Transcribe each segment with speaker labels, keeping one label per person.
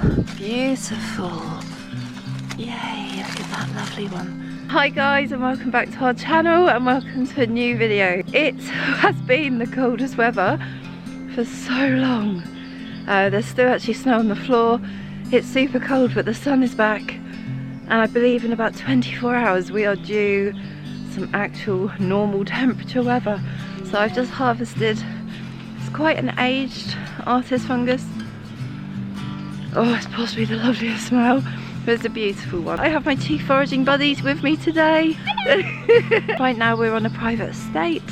Speaker 1: Beautiful. Yay, look at that lovely one. Hi guys, and welcome back to our channel and welcome to a new video. It has been the coldest weather for so long. There's still actually snow on the floor. It's super cold, but the sun is back, and I believe in about 24 hours we are due some actual normal temperature weather. So I've just harvested, it's quite an aged artist fungus. Oh, it's possibly the loveliest smell. It's a beautiful one. I have my two foraging buddies with me today. Right now we're on a private estate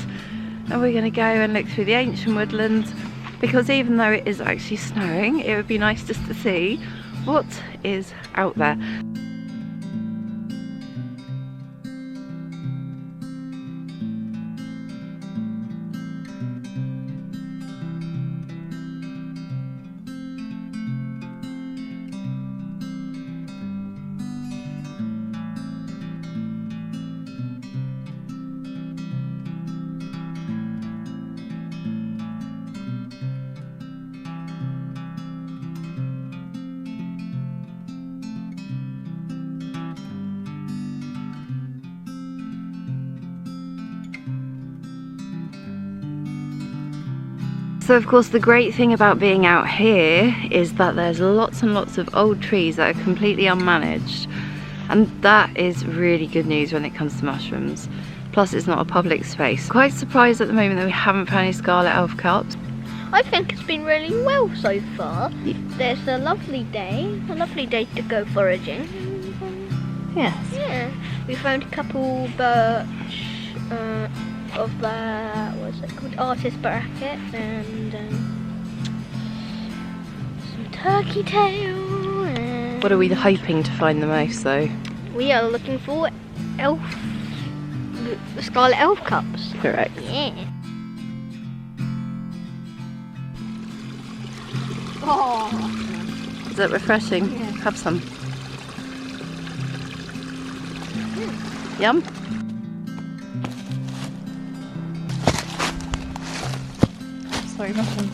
Speaker 1: and we're going to go and look through the ancient woodlands, because even though it is actually snowing, it would be nice just to see what is out there. So of course the great thing about being out here is that there's lots and lots of old trees that are completely unmanaged, and that is really good news when it comes to mushrooms. Plus it's not a public space. Quite surprised at the moment that we haven't found any Scarlet elf cups.
Speaker 2: I think it's been really well so far. There's a lovely day to go foraging.
Speaker 1: Yes.
Speaker 2: Yeah, we found a couple birch of the, what's it called, artist bracket, and some turkey tail. And
Speaker 1: What are we hoping to find the most though?
Speaker 2: we are looking for Scarlet elf cups.
Speaker 1: Correct.
Speaker 2: Yeah. Oh.
Speaker 1: Is that refreshing?
Speaker 2: Yeah.
Speaker 1: Have some. Yum. Sorry, mushroom.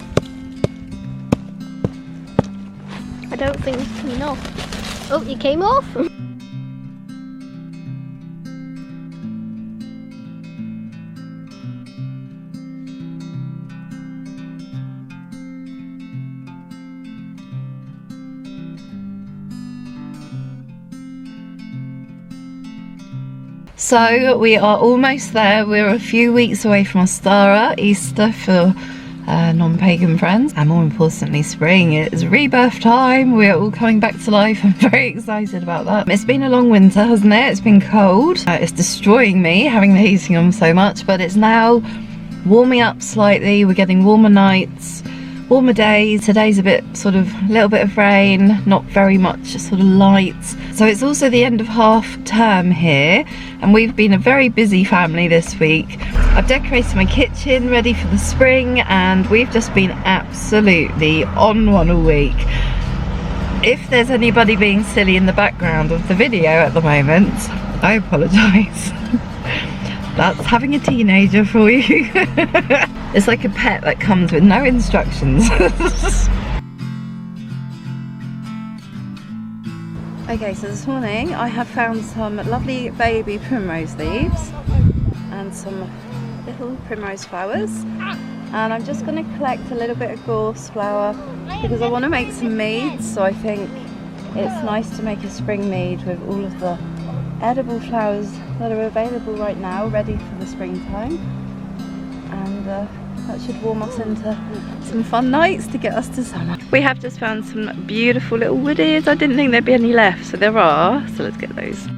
Speaker 2: I don't think it's coming off. Oh, it came off.
Speaker 1: So we are almost there. We're a few weeks away from Ostara, Easter for non-pagan friends, and more importantly spring. It is rebirth time. We're all coming back to life. I'm very excited about that. It's been a long winter, hasn't it? It's been cold. It's destroying me having the heating on so much, but it's now warming up slightly. We're getting warmer nights, warmer days. Today's a bit sort of little bit of rain, not very much, just sort of light. So it's also the end of half term here, and we've been a very busy family this week. I've decorated my kitchen ready for the spring, and we've just been absolutely on one all week. If there's anybody being silly in the background of the video at the moment, I apologise. That's having a teenager for you. It's like a pet that comes with no instructions. Okay, so this morning I have found some lovely baby primrose leaves and some little primrose flowers, and I'm just going to collect a little bit of gorse flower because I want to make some meads. So I think it's nice to make a spring mead with all of the edible flowers that are available right now, ready for the springtime, and that should warm us into some fun nights to get us to summer. We have just found some beautiful little woodies. I didn't think there'd be any left, so there are, so let's get those.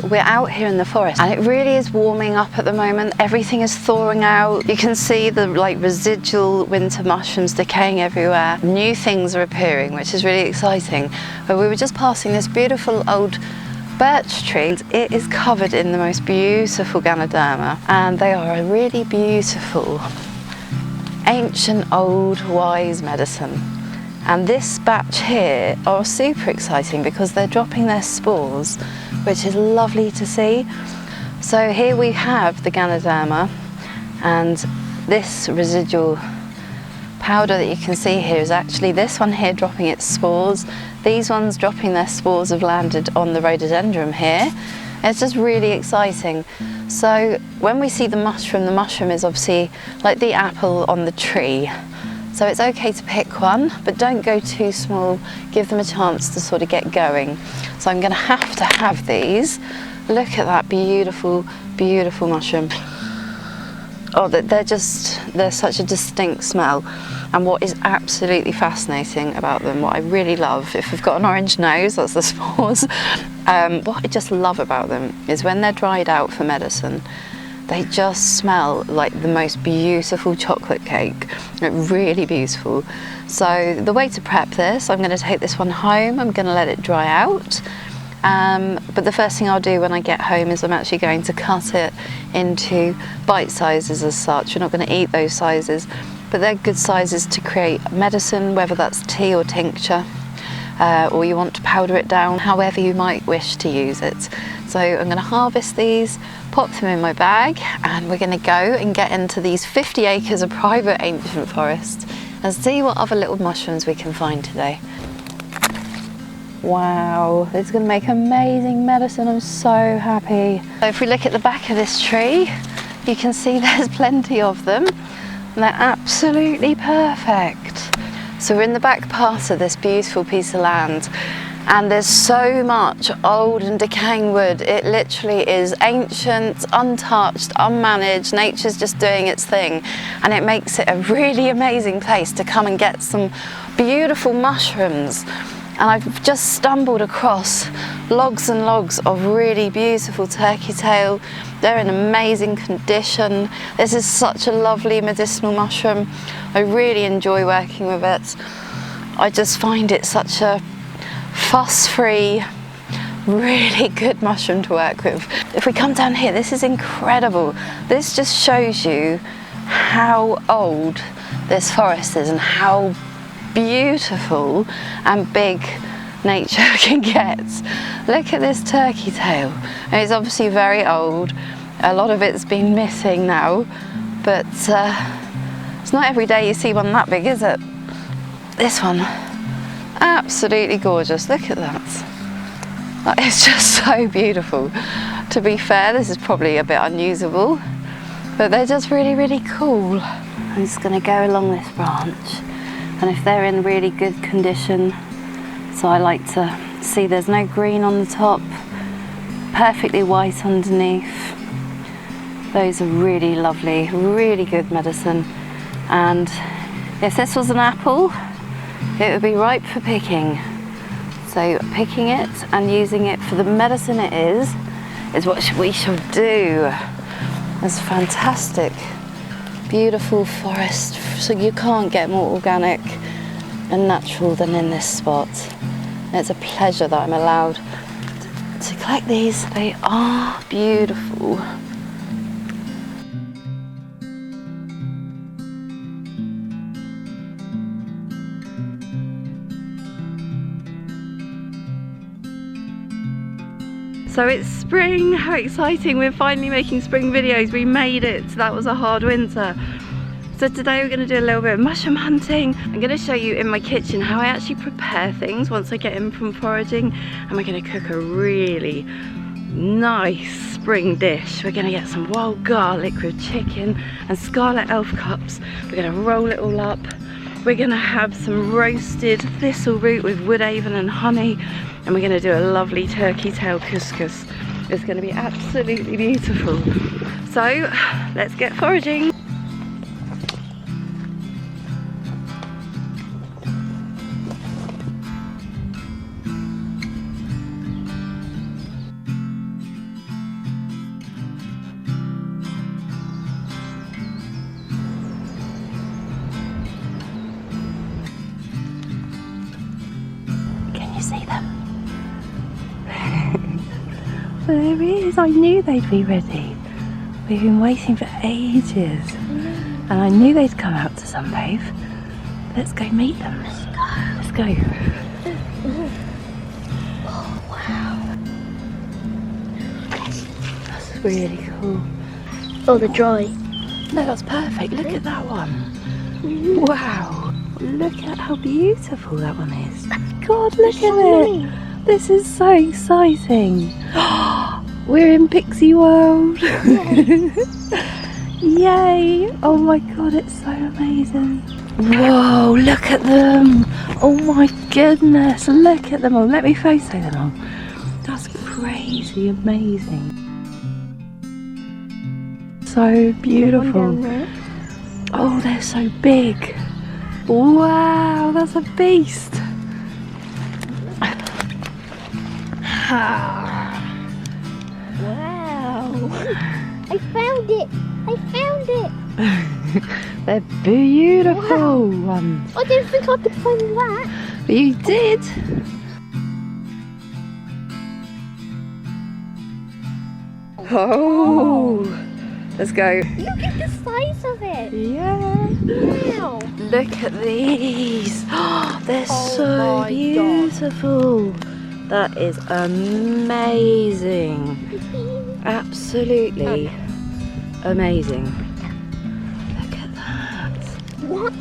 Speaker 1: We're out here in the forest and it really is warming up at the moment. Everything is thawing out. You can see the residual winter mushrooms decaying everywhere. New things are appearing, which is really exciting. But we were just passing this beautiful old birch tree. It is covered in the most beautiful Galadama, and they are a really beautiful ancient old wise medicine. And this batch here are super exciting because they're dropping their spores, which is lovely to see. So here we have the Galadama, and this residual powder that you can see here is actually this one here dropping its spores. These ones dropping their spores have landed on the rhododendron here. It's just really exciting. So when we see the mushroom is obviously like the apple on the tree. So it's okay to pick one, but don't go too small. Give them a chance to sort of get going. So I'm going to have these. Look at that beautiful, beautiful mushroom. Oh, they're such a distinct smell. And what is absolutely fascinating about them, what I really love, if we've got an orange nose, that's the spores. What I just love about them is when they're dried out for medicine, they just smell like the most beautiful chocolate cake. Really beautiful. So the way to prep this, I'm going to take this one home, I'm going to let it dry out. But the first thing I'll do when I get home is I'm actually going to cut it into bite sizes as such. We're not going to eat those sizes, but they're good sizes to create medicine, whether that's tea or tincture, or you want to powder it down, however you might wish to use it. So I'm going to harvest these, pop them in my bag, and we're going to go and get into these 50 acres of private ancient forest and see what other little mushrooms we can find today. Wow, it's going to make amazing medicine. I'm so happy. So if we look at the back of this tree, you can see there's plenty of them, and they're absolutely perfect. So we're in the back part of this beautiful piece of land, and there's so much old and decaying wood. It literally is ancient, untouched, unmanaged. Nature's just doing its thing, and it makes it a really amazing place to come and get some beautiful mushrooms. And I've just stumbled across logs and logs of really beautiful turkey tail. They're in amazing condition. This is such a lovely medicinal mushroom. I really enjoy working with it. I just find it such a fuss-free, really good mushroom to work with. If we come down here, this is incredible. This just shows you how old this forest is and how beautiful and big nature can get. Look at this turkey tail. And it's obviously very old. A lot of it's been missing now, but it's not every day you see one that big, is it? This one, absolutely gorgeous. Look at that. It's just so beautiful. To be fair, this is probably a bit unusable, but they're just really, really cool. I'm just going to go along this branch, and if they're in really good condition, so I like to see there's no green on the top, perfectly white underneath. Those are really lovely, really good medicine. And if this was an apple, it would be ripe for picking. So picking it and using it for the medicine it is what we shall do. It's fantastic, beautiful forest. So you can't get more organic and natural than in this spot. It's a pleasure that I'm allowed to collect these. They are beautiful. So it's spring, how exciting, we're finally making spring videos, we made it, that was a hard winter. So today we're going to do a little bit of mushroom hunting. I'm going to show you in my kitchen how I actually prepare things once I get in from foraging, and we're going to cook a really nice spring dish. We're going to get some wild garlic with chicken and Scarlett elf cups. We're going to roll it all up. We're going to have some roasted thistle root with woodhaven and honey, and we're going to do a lovely turkey tail couscous. It's going to be absolutely beautiful. So let's get foraging. See them? Well, there he is. I knew they'd be ready. We've been waiting for ages, and I knew they'd come out to sunbathe. let's go meet them. Let's go.
Speaker 2: Oh, wow.
Speaker 1: That's really cool.
Speaker 2: Oh, they're dry.
Speaker 1: No, that's perfect. Look at that one. Wow. Look at how beautiful that one is. God, look at it. This is so exciting. We're in Pixie World. Yay. Oh my God, it's so amazing. Whoa, look at them. Oh my goodness, look at them all. Let me photo them all. That's crazy amazing. So beautiful. Oh, they're so big. Wow, that's a beast.
Speaker 2: Wow. I found it. I found it.
Speaker 1: They're beautiful ones.
Speaker 2: I didn't think I could find that.
Speaker 1: But you did. Oh, let's go.
Speaker 2: Look at the size of it.
Speaker 1: Yeah.
Speaker 2: Wow.
Speaker 1: Look at these. They're
Speaker 2: Oh
Speaker 1: so
Speaker 2: my
Speaker 1: beautiful. That is amazing. Absolutely amazing. Look at that.
Speaker 2: What?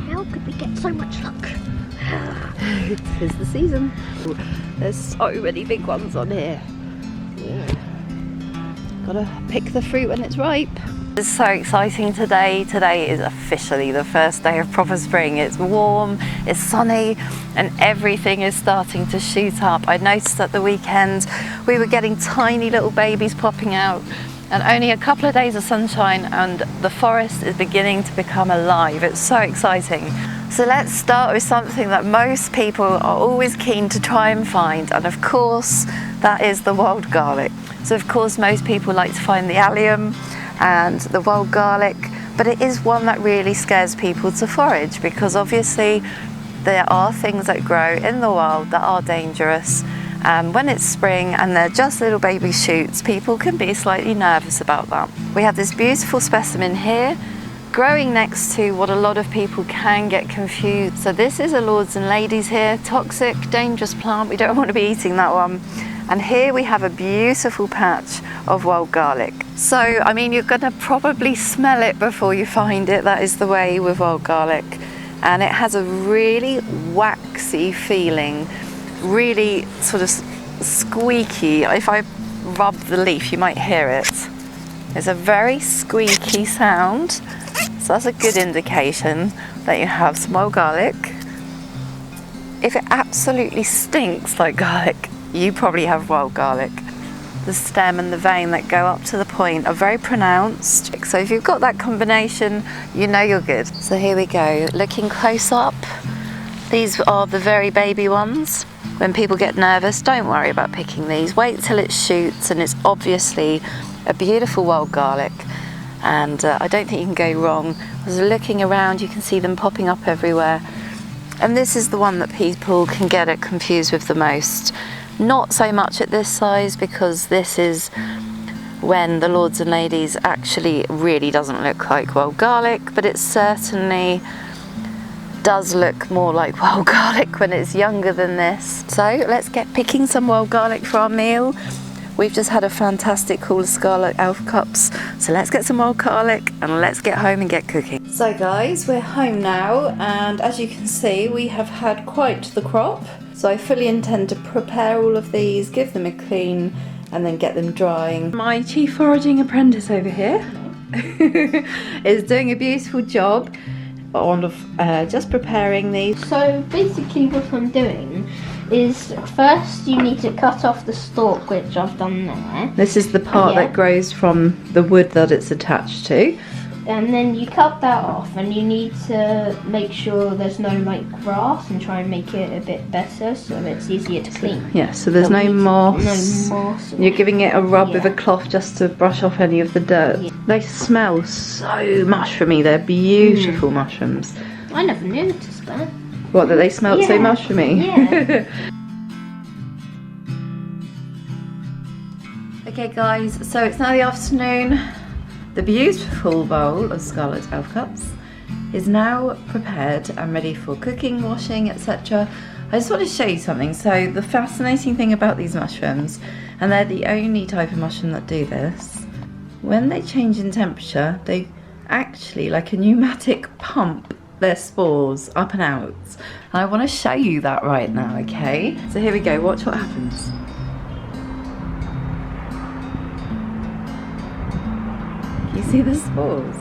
Speaker 2: How could we get so much luck?
Speaker 1: Tis the season. There's so many big ones on here. Yeah. Gotta pick the fruit when it's ripe. It's so exciting today. Today is officially the first day of proper spring. It's warm, it's sunny, and everything is starting to shoot up. I noticed at the weekend we were getting tiny little babies popping out, and only a couple of days of sunshine and the forest is beginning to become alive. It's so exciting. So let's start with something that most people are always keen to try and find, and of course that is the wild garlic. So of course most people like to find the allium and the wild garlic, but it is one that really scares people to forage, because obviously there are things that grow in the wild that are dangerous. When it's spring and they're just little baby shoots, people can be slightly nervous about that. We have this beautiful specimen here growing next to what a lot of people can get confused. So this is a lords and ladies here, toxic, dangerous plant. We don't want to be eating that one. And here we have a beautiful patch of wild garlic. So, I mean, you're gonna probably smell it before you find it. That is the way with wild garlic. And it has a really waxy feeling, really sort of squeaky. If I rub the leaf, you might hear it. It's a very squeaky sound. So that's a good indication that you have some wild garlic. If it absolutely stinks like garlic, you probably have wild garlic. The stem and the vein that go up to the point are very pronounced. So if you've got that combination, you know you're good. So here we go, looking close up. These are the very baby ones. When people get nervous, don't worry about picking these. Wait till it shoots, and it's obviously a beautiful wild garlic. And I don't think you can go wrong. As you're looking around, you can see them popping up everywhere. And this is the one that people can get it confused with the most. Not so much at this size, because this is when the lords and ladies actually really doesn't look like wild garlic, but it certainly does look more like wild garlic when it's younger than this. So let's get picking some wild garlic for our meal. We've just had a fantastic haul of Scarlett elf cups, so let's get some wild garlic and let's get home and get cooking. So guys, we're home now, and as you can see, we have had quite the crop. So I fully intend to prepare all of these, give them a clean, and then get them drying. My chief foraging apprentice over here is doing a beautiful job on just preparing these.
Speaker 2: So basically what I'm doing is, first you need to cut off the stalk, which I've done there.
Speaker 1: This is the part that grows from the wood that it's attached to.
Speaker 2: And then you cut that off, and you need to make sure there's no like grass and try and make it a bit better so it's easier to clean.
Speaker 1: Yeah, so there's no moss.
Speaker 2: No moss.
Speaker 1: You're giving it a rub with a cloth just to brush off any of the dirt.
Speaker 2: Yeah.
Speaker 1: They smell so mushroomy. They're beautiful mushrooms.
Speaker 2: I never noticed that.
Speaker 1: What, that they smelled so mushroomy?
Speaker 2: Yeah.
Speaker 1: Okay guys, so it's now the afternoon. The beautiful bowl of Scarlett elf cups is now prepared and ready for cooking, washing, etc. I just want to show you something. So the fascinating thing about these mushrooms, and they're the only type of mushroom that do this, when they change in temperature, they actually, like a pneumatic, pump their spores up and out. And I want to show you that right now, okay? So here we go, watch what happens. You see the spores?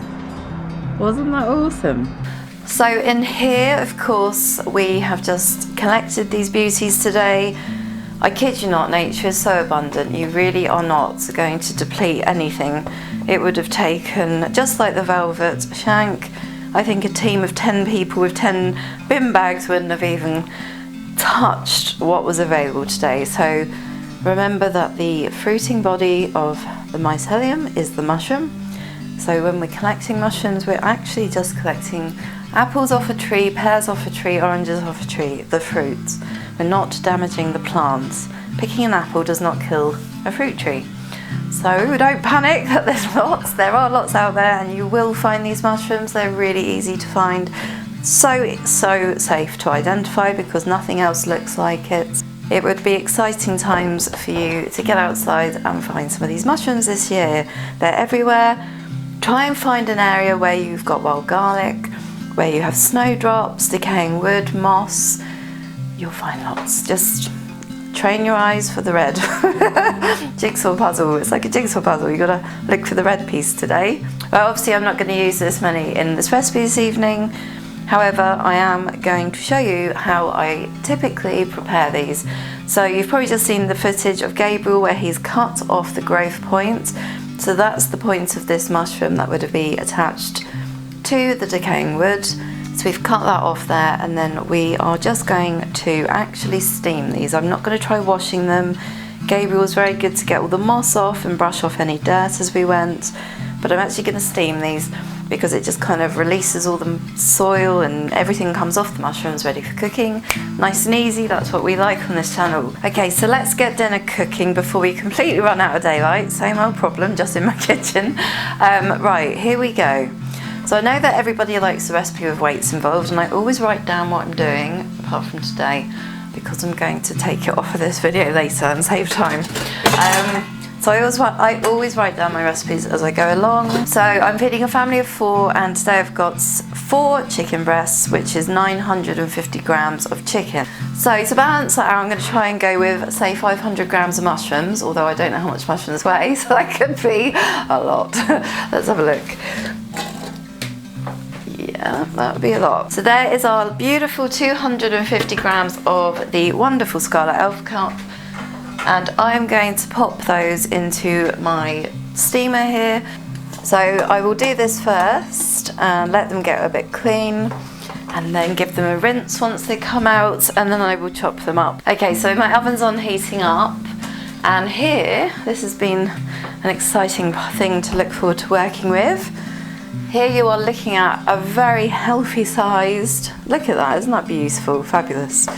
Speaker 1: Wasn't that awesome? So in here, of course, we have just collected these beauties today. I kid you not, nature is so abundant. You really are not going to deplete anything. It would have taken, just like the velvet shank, I think a team of 10 people with 10 bin bags wouldn't have even touched what was available today. So remember that the fruiting body of the mycelium is the mushroom. So when we're collecting mushrooms, we're actually just collecting apples off a tree, pears off a tree, oranges off a tree, the fruits. We're not damaging the plants. Picking an apple does not kill a fruit tree. So don't panic that there's lots. There are lots out there, and you will find these mushrooms. They're really easy to find. So safe to identify because nothing else looks like it. It would be exciting times for you to get outside and find some of these mushrooms this year. They're everywhere. Try and find an area where you've got wild garlic, where you have snowdrops, decaying wood, moss. You'll find lots. Just train your eyes for the red. Jigsaw puzzle. It's like a jigsaw puzzle. You gotta look for the red piece today. Well, obviously I'm not going to use this many in this recipe this evening. However, I am going to show you how I typically prepare these. So you've probably just seen the footage of Gabriel where he's cut off the growth point. So that's the point of this mushroom that would be attached to the decaying wood. So we've cut that off there, and then we are just going to actually steam these. I'm not going to try washing them. Gabriel was very good to get all the moss off and brush off any dirt as we went, but I'm actually going to steam these because it just kind of releases all the soil and everything comes off the mushrooms, ready for cooking. Nice and easy, that's what we like on this channel. Okay, so let's get dinner cooking before we completely run out of daylight. Same old problem, just in my kitchen. Right, here we go. So I know that everybody likes the recipe with weights involved, and I always write down what I'm doing, apart from today, because I'm going to take it off of this video later and save time. So I always write down my recipes as I go along. So I'm feeding a family of 4, and today I've got 4 chicken breasts, which is 950 grams of chicken. So to balance that out, I'm going to try and go with, say, 500 grams of mushrooms, although I don't know how much mushrooms weigh, so that could be a lot. Let's have a look. Yeah, that would be a lot. So there is our beautiful 250 grams of the wonderful Scarlett Elf Cup. And I'm going to pop those into my steamer here. So I will do this first and let them get a bit clean, and then give them a rinse once they come out, and then I will chop them up. Okay, so my oven's on heating up, and here, this has been an exciting thing to look forward to working with. Here you are looking at a very healthy sized, look at that, isn't that beautiful, fabulous.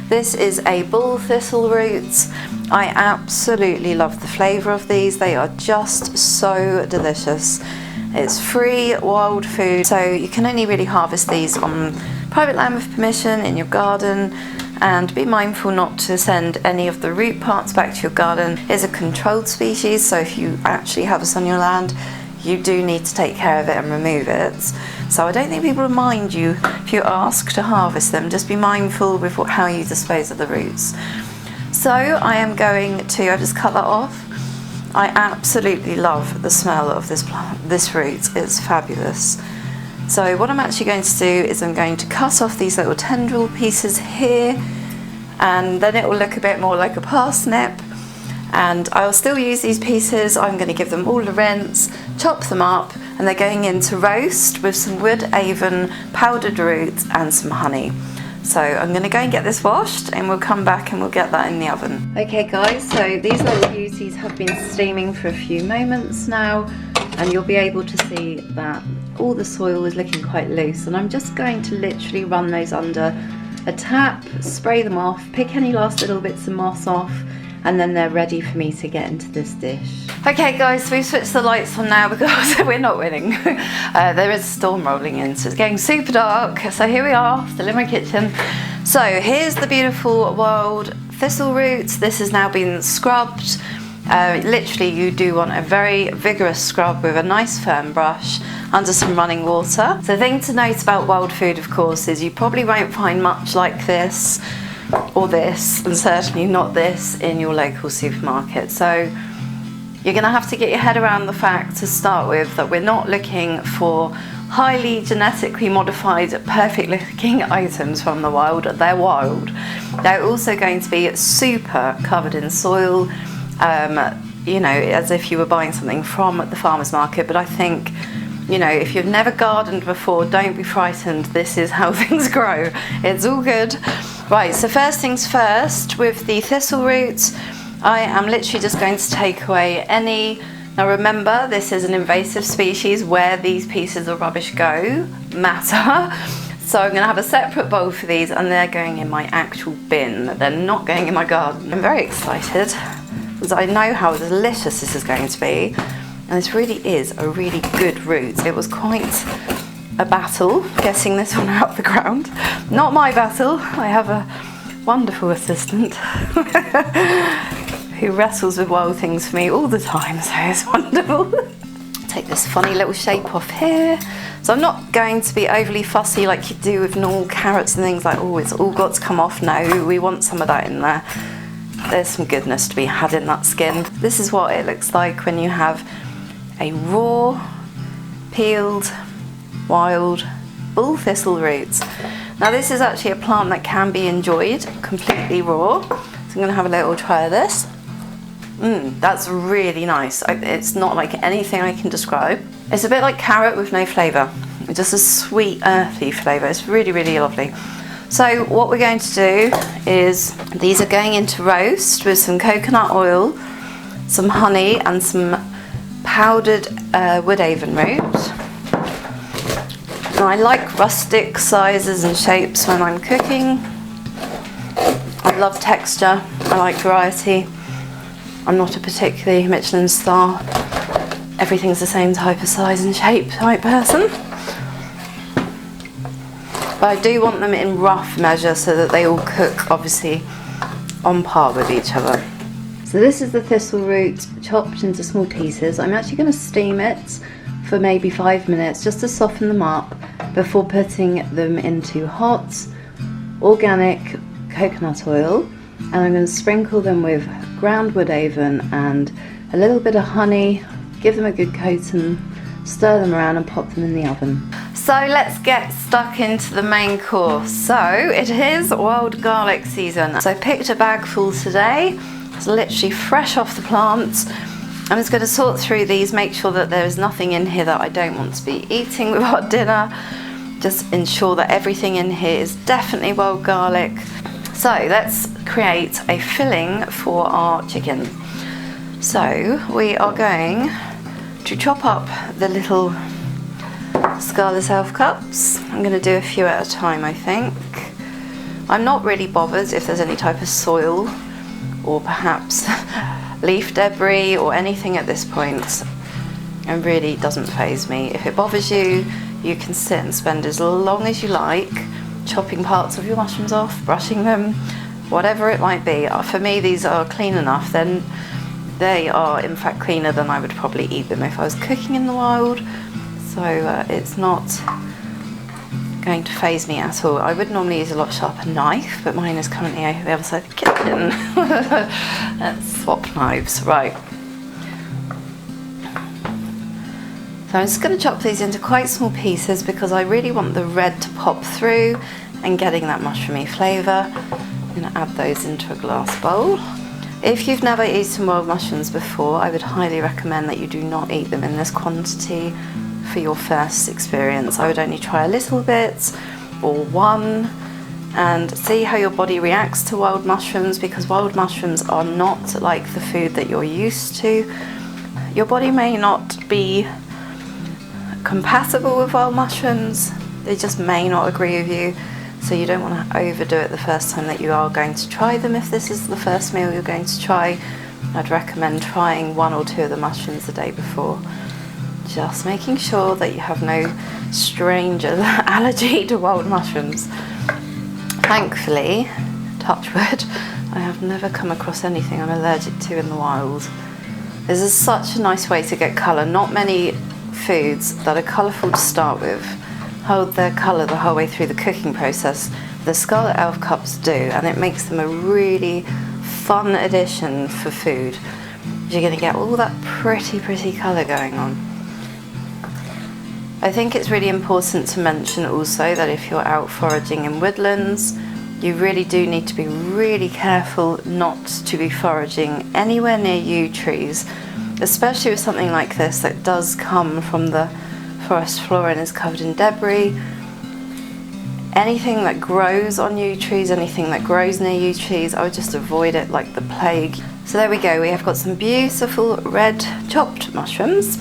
Speaker 1: This is a bull thistle roots. I absolutely love the flavour of these. They are just so delicious. It's free wild food, so you can only really harvest these on private land with permission in your garden, and be mindful not to send any of the root parts back to your garden. It's a controlled species, so if you actually have this on your land, you do need to take care of it and remove it. So I don't think people will mind you if you ask to harvest them. Just be mindful with how you dispose of the roots. So I am going to, I just cut that off. I absolutely love the smell of this root. It's fabulous. So what I'm actually going to do is I'm going to cut off these little tendril pieces here, and then it will look a bit more like a parsnip. And I'll still use these pieces. I'm going to give them all a rinse, chop them up, and they're going into roast with some wood avon, powdered roots, and some honey. So I'm going to go and get this washed, and we'll come back and we'll get that in the oven. Okay guys, so these little beauties have been steaming for a few moments now, and you'll be able to see that all the soil is looking quite loose, and I'm just going to literally run those under a tap, spray them off, pick any last little bits of moss off, and then they're ready for me to get into this dish. Okay guys, so we've switched the lights on now because we're not winning. There is a storm rolling in, so it's getting super dark. So here we are, still in my kitchen. So here's the beautiful wild thistle roots. This has now been scrubbed. Literally you do want a very vigorous scrub with a nice firm brush under some running water. So the thing to note about wild food, of course, is you probably won't find much like this or this, and certainly not this in your local supermarket. So you're going to have to get your head around the fact to start with that we're not looking for highly genetically modified, perfect looking items from the wild. They're wild. They're also going to be super covered in soil, you know, as if you were buying something from the farmer's market. But I think, you know, if you've never gardened before, don't be frightened. This is how things grow. It's all good. Right, so first things first, with the thistle roots, I am literally just going to take away any, now remember, this is an invasive species. Where these pieces of rubbish go matter. So I'm going to have a separate bowl for these, and they're going in my actual bin. They're not going in my garden. I'm very excited because I know how delicious this is going to be. And this really is a really good root. It was quite a battle getting this one out of the ground. Not my battle. I have a wonderful assistant who wrestles with wild things for me all the time, so it's wonderful. Take this funny little shape off here. So I'm not going to be overly fussy like you do with normal carrots and things, like, oh, it's all got to come off. No, we want some of that in there. There's some goodness to be had in that skin. This is what it looks like when you have a raw, peeled, wild bull thistle roots. Now this is actually a plant that can be enjoyed completely raw. So I'm going to have a little try of this. That's really nice. It's not like anything I can describe. It's a bit like carrot with no flavour. Just a sweet, earthy flavour. It's really, really lovely. So what we're going to do is, these are going into roast with some coconut oil, some honey and some powdered woodhaven root. Now I like rustic sizes and shapes when I'm cooking. I love texture, I like variety. I'm not a particularly Michelin star, everything's the same type of size and shape type person. But I do want them in rough measure so that they all cook obviously on par with each other. So this is the thistle root chopped into small pieces. I'm actually going to steam it for maybe 5 minutes just to soften them up before putting them into hot organic coconut oil, and I'm going to sprinkle them with ground woodhaven and a little bit of honey, give them a good coat and stir them around and pop them in the oven. So let's get stuck into the main course. So it is wild garlic season. So I picked a bag full today. It's literally fresh off the plant. I'm just going to sort through these, make sure that there is nothing in here that I don't want to be eating with our dinner. Just ensure that everything in here is definitely wild garlic. So let's create a filling for our chicken. So we are going to chop up the little Scarlett elf cups. I'm going to do a few at a time, I think. I'm not really bothered if there's any type of soil or perhaps leaf debris or anything at this point. It really doesn't faze me. If it bothers you, you can sit and spend as long as you like chopping parts of your mushrooms off, brushing them, whatever it might be. For me, these are clean enough. Then they are in fact cleaner than I would probably eat them if I was cooking in the wild. So it's not going to faze me at all. I would normally use a lot sharper knife, but mine is currently over the other side of the kitchen. Let's swap knives. Right. So I'm just going to chop these into quite small pieces because I really want the red to pop through and getting that mushroomy flavour. I'm going to add those into a glass bowl. If you've never eaten wild mushrooms before, I would highly recommend that you do not eat them in this quantity for your first experience. I would only try a little bit or one and see how your body reacts to wild mushrooms, because wild mushrooms are not like the food that you're used to. Your body may not be compatible with wild mushrooms, they just may not agree with you. so you don't want to overdo it the first time that you are going to try them. If this is the first meal you're going to try, I'd recommend trying 1 or 2 of the mushrooms the day before, just making sure that you have no strange allergy to wild mushrooms. Thankfully, touch wood, I have never come across anything I'm allergic to in the wild. This is such a nice way to get colour. Not many foods that are colourful to start with hold their colour the whole way through the cooking process. The Scarlett Elf cups do, and it makes them a really fun addition for food. You're going to get all that pretty colour going on. I think it's really important to mention also that if you're out foraging in woodlands, you really do need to be really careful not to be foraging anywhere near yew trees, especially with something like this that does come from the forest floor and is covered in debris. Anything that grows on yew trees, anything that grows near yew trees, I would just avoid it like the plague. So there we go, we have got some beautiful red chopped mushrooms,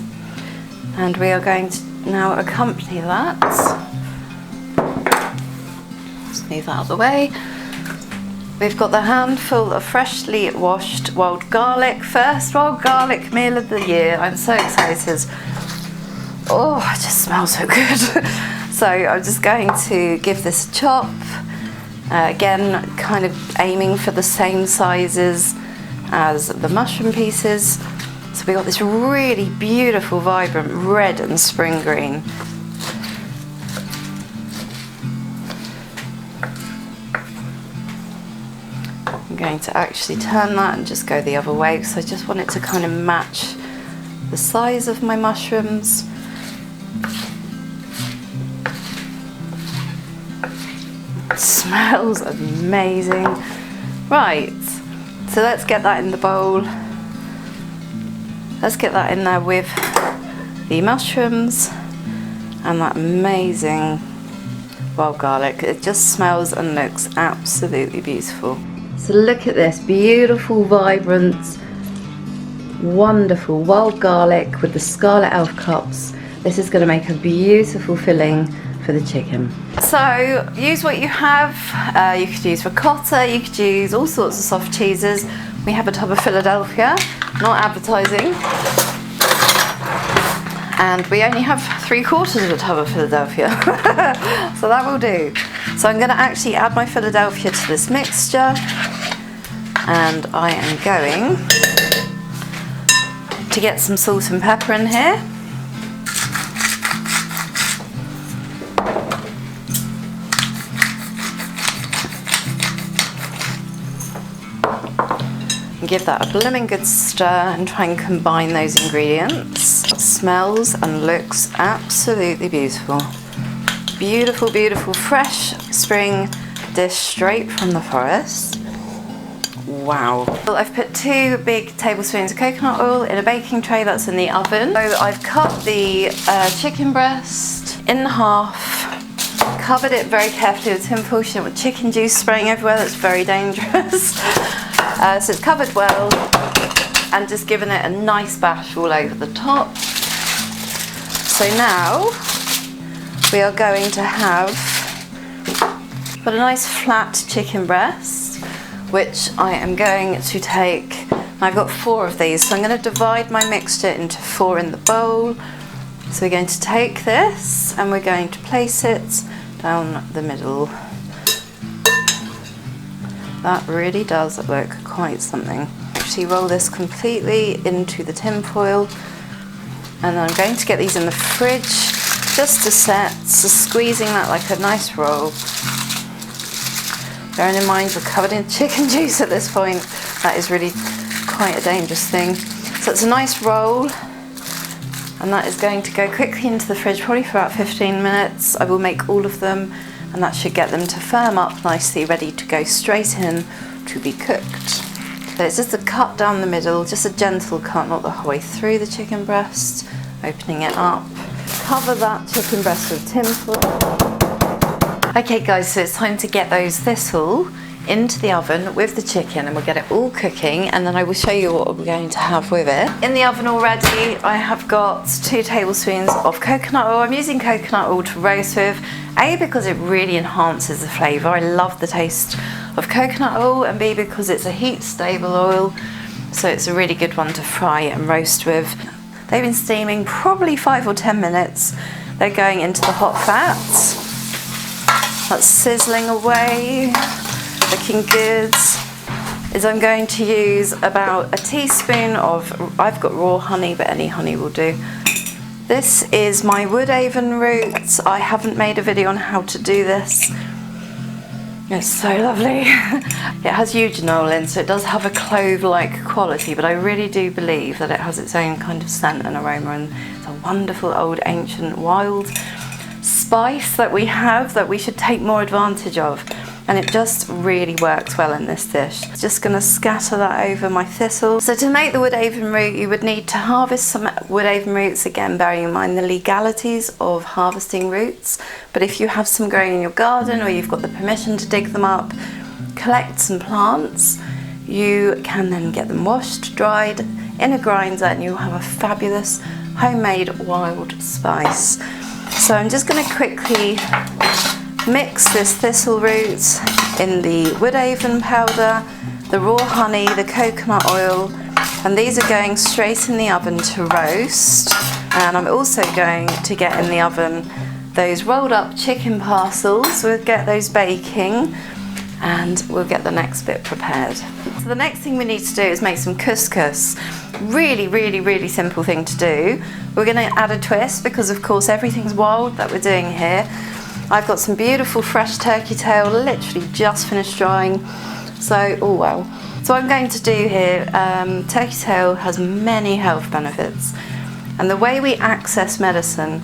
Speaker 1: and we are going to now accompany that. Just move that out of the way. We've got the handful of freshly washed wild garlic. First wild garlic meal of the year. I'm so excited. Oh, it just smells so good. So I'm just going to give this a chop. Again, kind of aiming for the same sizes as the mushroom pieces. So we got this really beautiful, vibrant red and spring green. I'm going to actually turn that and just go the other way because I just want it to kind of match the size of my mushrooms. It smells amazing. Right, so let's get that in the bowl. Let's get that in there with the mushrooms and that amazing wild garlic. It just smells and looks absolutely beautiful. So look at this beautiful, vibrant, wonderful wild garlic with the Scarlett Elf cups. This is going to make a beautiful filling for the chicken. So use what you have. You could use ricotta, you could use all sorts of soft cheeses. We have a tub of Philadelphia, not advertising. And we only have 3/4 of a tub of Philadelphia. So that will do. So I'm going to actually add my Philadelphia to this mixture. And I am going to get some salt and pepper in here. Give that a blooming good stir and try and combine those ingredients. It smells and looks absolutely beautiful. Beautiful, beautiful, fresh spring dish straight from the forest. Wow. Well, I've put 2 big tablespoons of coconut oil in a baking tray that's in the oven. So I've cut the chicken breast in half, covered it very carefully with tin foil. You don't want chicken juice spraying everywhere, that's very dangerous. So it's covered well and just given it a nice bash all over the top. So now we are going to have a nice flat chicken breast, which I am going to take. I've got 4 of these, so I'm going to divide my mixture into 4 in the bowl. So we're going to take this and we're going to place it down the middle. That really does look quite something. Actually roll this completely into the tin foil, and I'm going to get these in the fridge just to set, so squeezing that like a nice roll. Bearing in mind we're covered in chicken juice at this point, that is really quite a dangerous thing. So it's a nice roll, and that is going to go quickly into the fridge, probably for about 15 minutes. I will make all of them, and that should get them to firm up nicely, ready to go straight in to be cooked. So it's just a cut down the middle, just a gentle cut, not the whole way through the chicken breast, opening it up. Cover that chicken breast with tin foil. Okay guys, so it's time to get those thistle into the oven with the chicken, and we'll get it all cooking, and then I will show you what we're going to have with it. In the oven already, I have got 2 tablespoons of coconut oil. I'm using coconut oil to roast with, A, because it really enhances the flavour. I love the taste of coconut oil, and B, because it's a heat stable oil, so it's a really good one to fry and roast with. They've been steaming probably 5 or 10 minutes. They're going into the hot fat. That's sizzling away, looking good. I'm going to use about a teaspoon of, I've got raw honey, but any honey will do. This is my Woodhaven roots. I haven't made a video on how to do this. It's so lovely. It has eugenol in, so it does have a clove-like quality, but I really do believe that it has its own kind of scent and aroma, and it's a wonderful old ancient wild spice that we have that we should take more advantage of, and it just really works well in this dish. Just going to scatter that over my thistle. So to make the Woodhaven root, you would need to harvest some Woodhaven roots, again bearing in mind the legalities of harvesting roots, but if you have some growing in your garden or you've got the permission to dig them up, collect some plants. You can then get them washed, dried in a grinder, and you'll have a fabulous homemade wild spice. So I'm just going to quickly mix this thistle root in the Woodhaven powder, the raw honey, the coconut oil, and these are going straight in the oven to roast. And I'm also going to get in the oven those rolled up chicken parcels. We'll get those baking, and we'll get the next bit prepared. So the next thing we need to do is make some couscous. Really, really, really simple thing to do. We're going to add a twist because of course everything's wild that we're doing here. I've got some beautiful fresh turkey tail, literally just finished drying. So, oh wow. So what I'm going to do here, turkey tail has many health benefits. And the way we access medicine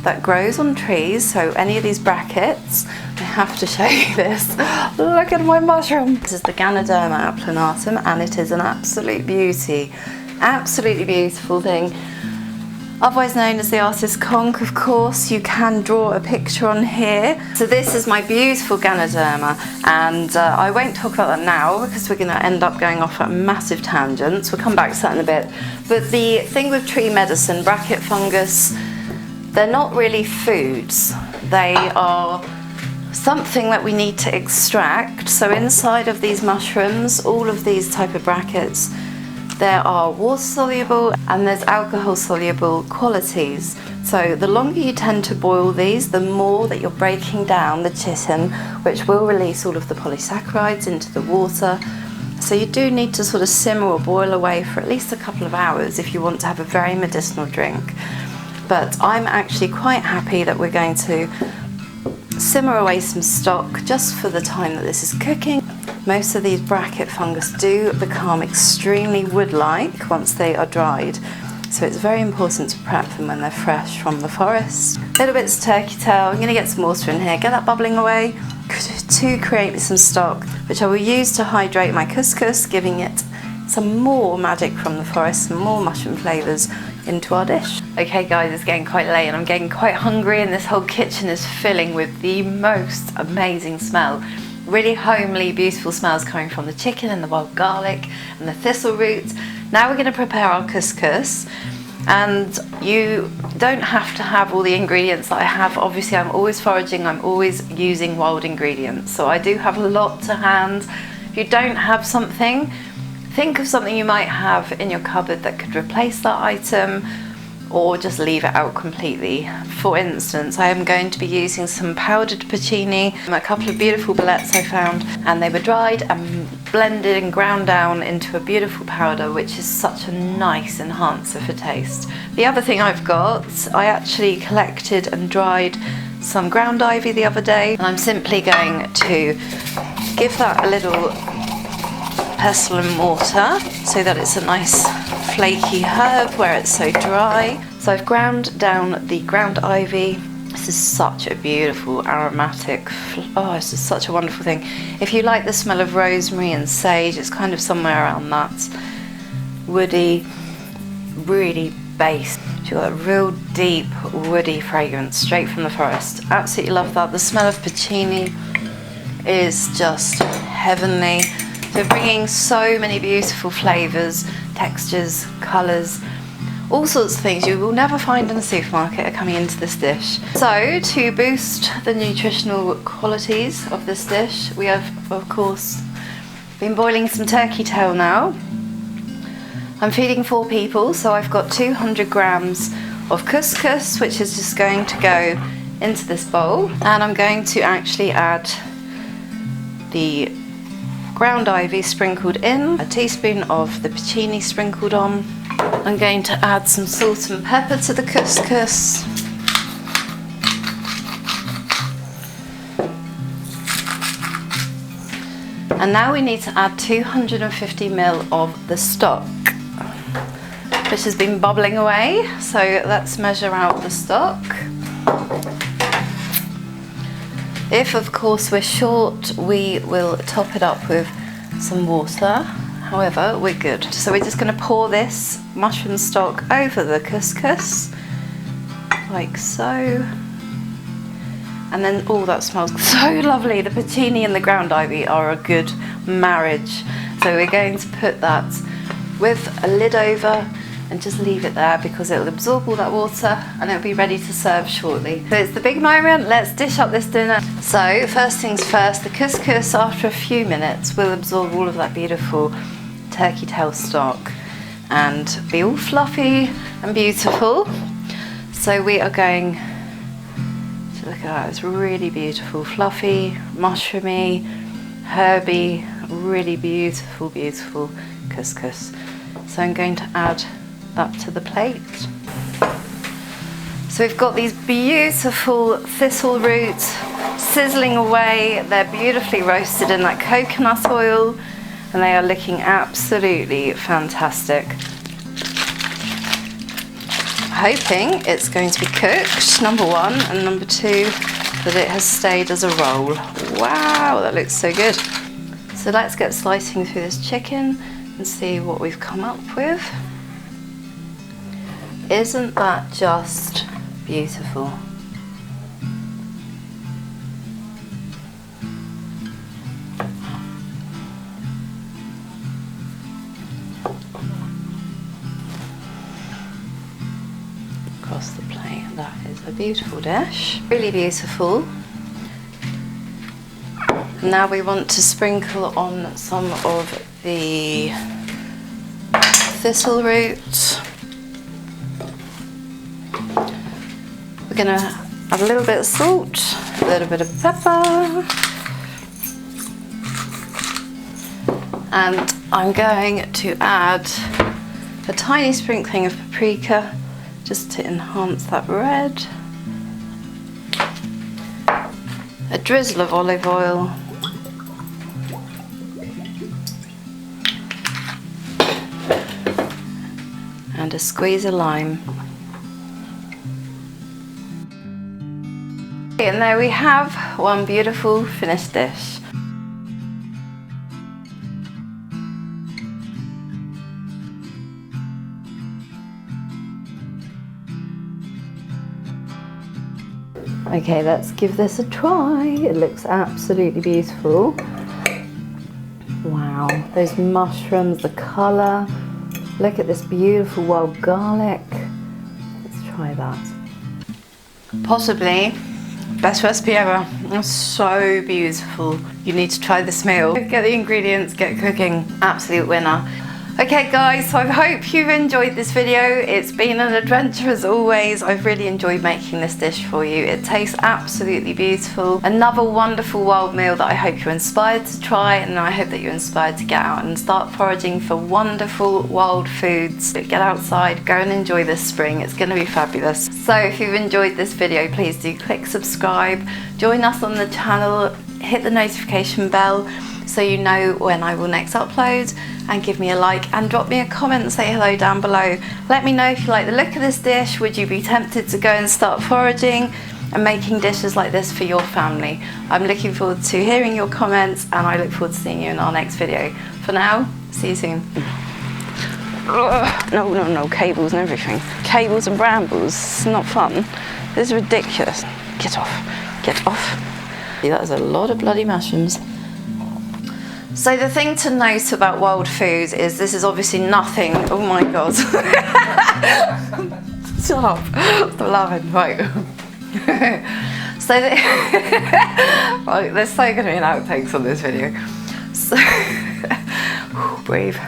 Speaker 1: that grows on trees, so any of these brackets, I have to show you this. Look at my mushroom. This is the Galadama applanatum, and it is an absolute beauty. Absolutely beautiful thing. Otherwise known as the artist's conch, of course. You can draw a picture on here. So this is my beautiful Galadama, and I won't talk about that now because we're going to end up going off at massive tangents. We'll come back to that in a bit. But the thing with tree medicine, bracket fungus, they're not really foods. They are something that we need to extract. So inside of these mushrooms, all of these type of brackets, there are water soluble and there's alcohol soluble qualities. So the longer you tend to boil these, the more that you're breaking down the chitin, which will release all of the polysaccharides into the water. So you do need to sort of simmer or boil away for at least a couple of hours if you want to have a very medicinal drink. But I'm actually quite happy that we're going to simmer away some stock just for the time that this is cooking. Most of these bracket fungus do become extremely wood-like once they are dried, so it's very important to prep them when they're fresh from the forest. Little bits of turkey tail. I'm going to get some water in here, get that bubbling away to create some stock, which I will use to hydrate my couscous, giving it some more magic from the forest, some more mushroom flavours into our dish. Okay guys, it's getting quite late and I'm getting quite hungry, and this whole kitchen is filling with the most amazing smell. Really homely, beautiful smells coming from the chicken and the wild garlic and the thistle roots. Now we're going to prepare our couscous, and you don't have to have all the ingredients that I have. Obviously I'm always foraging, I'm always using wild ingredients, so I do have a lot to hand. If you don't have something, think of something you might have in your cupboard that could replace that item, or just leave it out completely. For instance, I am going to be using some powdered porcini, a couple of beautiful bullets I found, and they were dried and blended and ground down into a beautiful powder, which is such a nice enhancer for taste. The other thing I've got, I actually collected and dried some ground ivy the other day, and I'm simply going to give that a little pestle and mortar so that it's a nice flaky herb where it's so dry. So I've ground down the ground ivy. This is such a beautiful aromatic, oh, it's just such a wonderful thing. If you like the smell of rosemary and sage, it's kind of somewhere around that woody, really base. You've got a real deep woody fragrance straight from the forest. Absolutely love that. The smell of porcini is just heavenly. We're bringing so many beautiful flavours, textures, colours, all sorts of things you will never find in a supermarket are coming into this dish. So to boost the nutritional qualities of this dish, we have of course been boiling some turkey tail now. I'm feeding 4 people, so I've got 200 grams of couscous, which is just going to go into this bowl, and I'm going to actually add the ground ivy sprinkled in, a teaspoon of the pecini sprinkled on. I'm going to add some salt and pepper to the couscous. And now we need to add 250 ml of the stock, which has been bubbling away. So let's measure out the stock. If of course we're short, we will top it up with some water. However, we're good. So we're just going to pour this mushroom stock over the couscous, like so. And then, oh, that smells so lovely. The pecini and the ground ivy are a good marriage. So we're going to put that with a lid over and just leave it there because it'll absorb all that water and it'll be ready to serve shortly. So it's the big moment, let's dish up this dinner. So first things first, the couscous after a few minutes will absorb all of that beautiful turkey tail stock and be all fluffy and beautiful. So we are going to look at that, it's really beautiful, fluffy, mushroomy, herby, really beautiful, beautiful couscous. So I'm going to add that to the plate. So we've got these beautiful thistle roots sizzling away. They're beautifully roasted in that coconut oil and they are looking absolutely fantastic. Hoping it's going to be cooked, number 1, and number 2, that it has stayed as a roll. Wow, that looks so good. So let's get slicing through this chicken and see what we've come up with. Isn't that just beautiful? Across the plate, that is a beautiful dish. Really beautiful. Now we want to sprinkle on some of the thistle roots. We're going to add a little bit of salt, a little bit of pepper, and I'm going to add a tiny sprinkling of paprika just to enhance that red, a drizzle of olive oil, and a squeeze of lime. And there we have one beautiful finished dish. Okay, let's give this a try. It looks absolutely beautiful. Wow, those mushrooms, the colour. Look at this beautiful wild garlic. Let's try that. Possibly best recipe ever. It's so beautiful. You need to try this meal. Get the ingredients, get cooking. Absolute winner. Okay guys, so I hope you've enjoyed this video. It's been an adventure as always. I've really enjoyed making this dish for you. It tastes absolutely beautiful. Another wonderful wild meal that I hope you're inspired to try, and I hope that you're inspired to get out and start foraging for wonderful wild foods. Get outside, go and enjoy this spring. It's going to be fabulous. So if you've enjoyed this video, please do click subscribe, join us on the channel, hit the notification bell so you know when I will next upload, and give me a like and drop me a comment and say hello down below. Let me know if you like the look of this dish. Would you be tempted to go and start foraging and making dishes like this for your family? I'm looking forward to hearing your comments, and I look forward to seeing you in our next video. For now, see you soon. No, cables and everything. Cables and brambles, it's not fun. This is ridiculous. Get off, get off. That is a lot of bloody mushrooms. So the thing to note about wild foods is this is obviously nothing. Oh my god. Shut up. Stop laughing. Right. So right, there's so going to be an outtakes on this video. So breathe.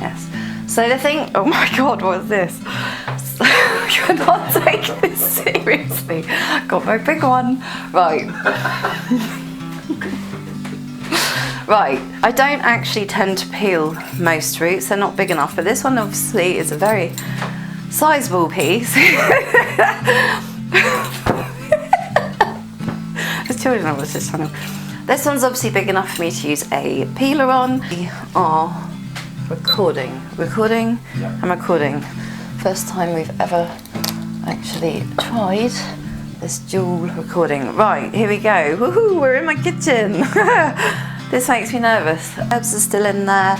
Speaker 1: Yes. So the thing, oh my god, what is this? So, you're not taking this seriously. Got my big one. Right. Right, I don't actually tend to peel most roots, they're not big enough, but this one obviously is a very sizable piece. There's children on this channel. This one's obviously big enough for me to use a peeler on. We are recording. Recording? Yeah. I'm recording. First time we've ever actually tried this dual recording. Right, here we go. Woohoo, we're in my kitchen. This makes me nervous. Herbs are still in there.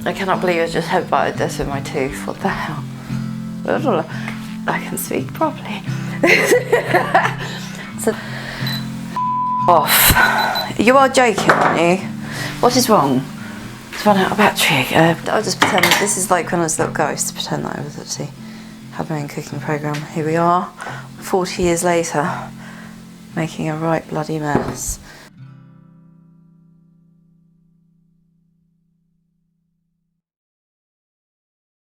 Speaker 1: I cannot believe I just headbutted this with my tooth. What the hell? I can speak properly. So, off. You are joking, aren't you? What is wrong? It's run out of battery. I'll just pretend this is like when I was a little girl. I used to pretend that I was actually had my own cooking programme. Here we are, 40 years later, making a right bloody mess.